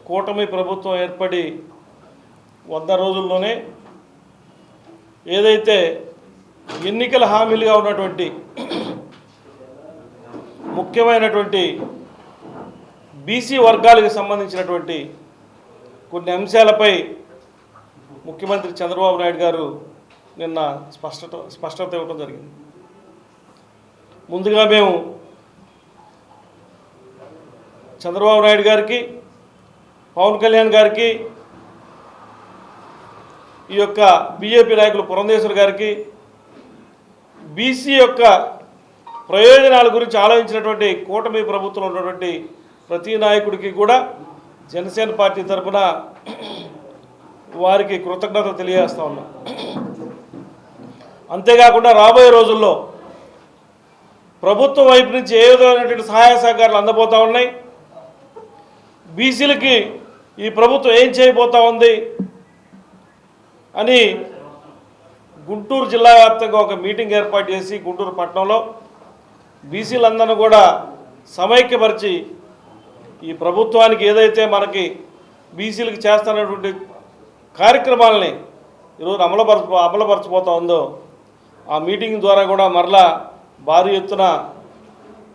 కూటమి ప్రభుత్వం ఏర్పడి 100 రోజుల్లోనే ఏదైతే ఎన్నికల హామీలుగా ఉన్నటువంటి ముఖ్యమైనటువంటి బీసీ వర్గాలకు సంబంధించినటువంటి కొన్ని అంశాలపై ముఖ్యమంత్రి చంద్రబాబు నాయుడు గారు నిన్న స్పష్టత ఇవ్వడం జరిగింది. ముందుగా మేము చంద్రబాబు నాయుడు గారికి, పవన్ కళ్యాణ్ గారికి, ఈ యొక్క బీజేపీ నాయకులు పురంధేశ్వర్ గారికి బీసీ యొక్క ప్రయోజనాల గురించి ఆలోచించినటువంటి కూటమి ప్రభుత్వంలో ఉన్నటువంటి ప్రతి నాయకుడికి కూడా జనసేన పార్టీ తరఫున వారికి కృతజ్ఞతలు తెలియజేస్తా ఉన్నాం. అంతేకాకుండా రాబోయే రోజుల్లో ప్రభుత్వం వైపు నుంచి ఏ విధమైనటువంటి సహాయ సహకారాలు అందబోతూ ఉన్నాయి, బీసీలకి ఈ ప్రభుత్వం ఏం చేయబోతూ ఉంది అని గుంటూరు జిల్లా వ్యాప్తంగా ఒక మీటింగ్ ఏర్పాటు చేసి గుంటూరు పట్టణంలో బీసీలందరినీ కూడా సమైక్యపరిచి ఈ ప్రభుత్వానికి ఏదైతే మనకి బీసీలకు చేస్తున్నటువంటి కార్యక్రమాలని ఈరోజు అమలుపరచబోతూ ఉందో ఆ మీటింగ్ ద్వారా కూడా మరలా భారీ ఎత్తున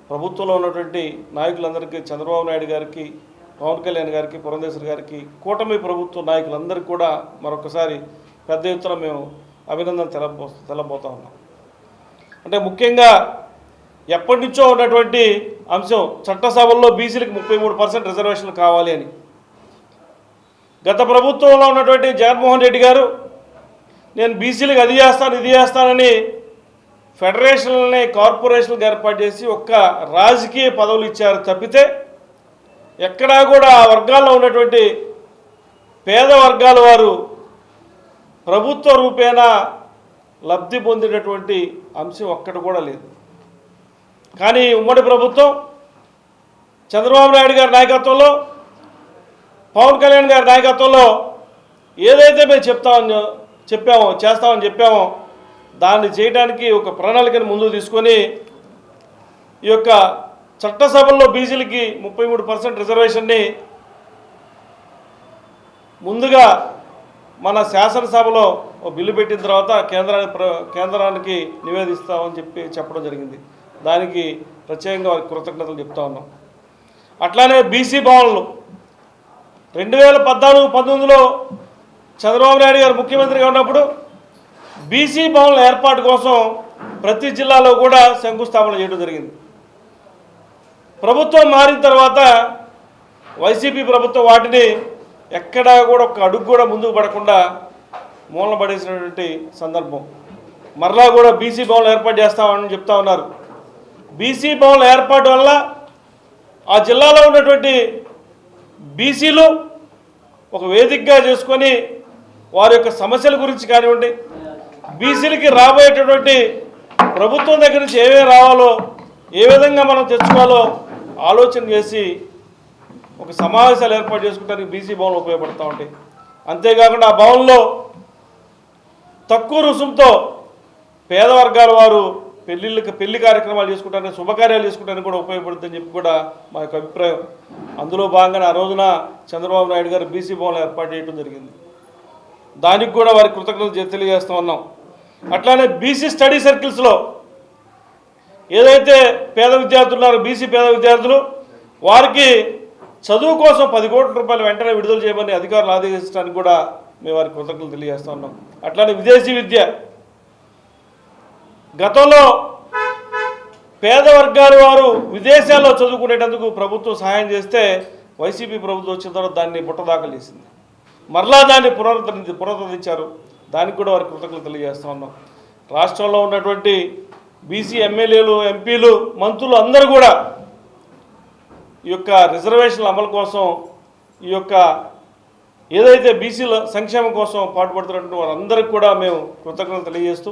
ప్రభుత్వంలో ఉన్నటువంటి నాయకులందరికీ, చంద్రబాబు నాయుడు గారికి, పవన్ కళ్యాణ్ గారికి, పురంధేశ్వర్ గారికి, కూటమి ప్రభుత్వ నాయకులందరికీ కూడా మరొకసారి పెద్ద ఎత్తున మేము అభినందన తెలబోతా ఉన్నాం. అంటే ముఖ్యంగా ఎప్పటి నుంచో ఉన్నటువంటి అంశం చట్టసభల్లో బీసీలకు 33% రిజర్వేషన్లు కావాలి అని. గత ప్రభుత్వంలో ఉన్నటువంటి జగన్మోహన్ రెడ్డి గారు నేను బీసీలకు అది చేస్తాను ఇది చేస్తానని ఫెడరేషన్లని కార్పొరేషన్లకు ఏర్పాటు చేసి ఒక్క రాజకీయ పదవులు ఇచ్చారు తప్పితే ఎక్కడా కూడా ఆ వర్గాల్లో ఉన్నటువంటి పేద వర్గాల వారు ప్రభుత్వ రూపేణా లబ్ధి పొందినటువంటి అంశం ఒక్కటి కూడా లేదు. కానీ ఉమ్మడి ప్రభుత్వం చంద్రబాబు నాయుడు గారి నాయకత్వంలో, పవన్ కళ్యాణ్ గారి నాయకత్వంలో ఏదైతే మేము చేస్తామని చెప్పామో దాన్ని చేయడానికి ఒక ప్రణాళికను ముందుకు తీసుకొని ఈ యొక్క చట్టసభల్లో బీసీలకి 33% రిజర్వేషన్ని ముందుగా మన శాసనసభలో బిల్లు పెట్టిన తర్వాత కేంద్రానికి నివేదిస్తామని చెప్పడం జరిగింది. దానికి ప్రత్యేకంగా వారికి కృతజ్ఞతలు చెప్తా ఉన్నాం. అట్లానే బీసీ భవన్లు 2014-19లో చంద్రబాబు నాయుడు గారు ముఖ్యమంత్రిగా ఉన్నప్పుడు బీసీ భవన్ల ఏర్పాటు కోసం ప్రతి జిల్లాలో కూడా శంకుస్థాపన చేయడం జరిగింది. ప్రభుత్వం మారిన తర్వాత వైసీపీ ప్రభుత్వం వాటిని ఎక్కడా కూడా ఒక అడుగు కూడా ముందుకు పడకుండా మూలన పడేసినటువంటి సందర్భం. మరలా కూడా బీసీ భవన్లు ఏర్పాటు చేస్తామని చెప్తా ఉన్నారు. బీసీ భవన్ల ఏర్పాటు వల్ల ఆ జిల్లాలో ఉన్నటువంటి బీసీలు ఒక వేదికగా చేసుకొని వారి యొక్క సమస్యల గురించి కానివ్వండి, బీసీలకి రాబోయేటటువంటి ప్రభుత్వం దగ్గర నుంచి ఏమేమి రావాలో, ఏ విధంగా మనం తెచ్చుకోవాలో ఆలోచన చేసి ఒక సమావేశాలు ఏర్పాటు చేసుకోవడానికి బీసీ భవన్లు ఉపయోగపడుతూ ఉంటాయి. అంతేకాకుండా ఆ భవన్లో తక్కువ రుసుముతో పేద వర్గాల వారు పెళ్లి కార్యక్రమాలు చేసుకుంటానికి, శుభకార్యాలు చేసుకోవడానికి కూడా ఉపయోగపడుతుందని చెప్పి కూడా మా యొక్క అభిప్రాయం. అందులో భాగంగా ఆ రోజున చంద్రబాబు నాయుడు గారు బీసీ భవన్లు ఏర్పాటు చేయడం జరిగింది. దానికి కూడా వారికి కృతజ్ఞతలు తెలియజేస్తూ ఉన్నాం. అట్లానే బీసీ స్టడీ సర్కిల్స్లో ఏదైతే పేద విద్యార్థులు ఉన్నారో బీసీ పేద విద్యార్థులు వారికి చదువు కోసం 10 కోట్ల రూపాయలు వెంటనే విడుదల చేయమని అధికారులు ఆదేశించడానికి కూడా మేము వారికి కృతజ్ఞతలు తెలియజేస్తూ ఉన్నాం. అట్లానే విదేశీ విద్య, గతంలో పేద వర్గాల వారు విదేశాల్లో చదువుకునేటందుకు ప్రభుత్వం సహాయం చేస్తే వైసీపీ ప్రభుత్వం వచ్చిన తర్వాత దాన్ని బుట్టదాఖలు చేసింది. మరలా దాన్ని పునరుద్ధరించారు. దానికి కూడా వారికి కృతజ్ఞతలు తెలియజేస్తూ ఉన్నాం. రాష్ట్రంలో ఉన్నటువంటి బీసీ ఎమ్మెల్యేలు, ఎంపీలు, మంత్రులు అందరూ కూడా ఈ యొక్క రిజర్వేషన్ల అమలు కోసం, ఈ యొక్క ఏదైతే బీసీల సంక్షేమం కోసం పాటుపడుతున్నటువంటి వారందరికీ కూడా మేము కృతజ్ఞతలు తెలియజేస్తూ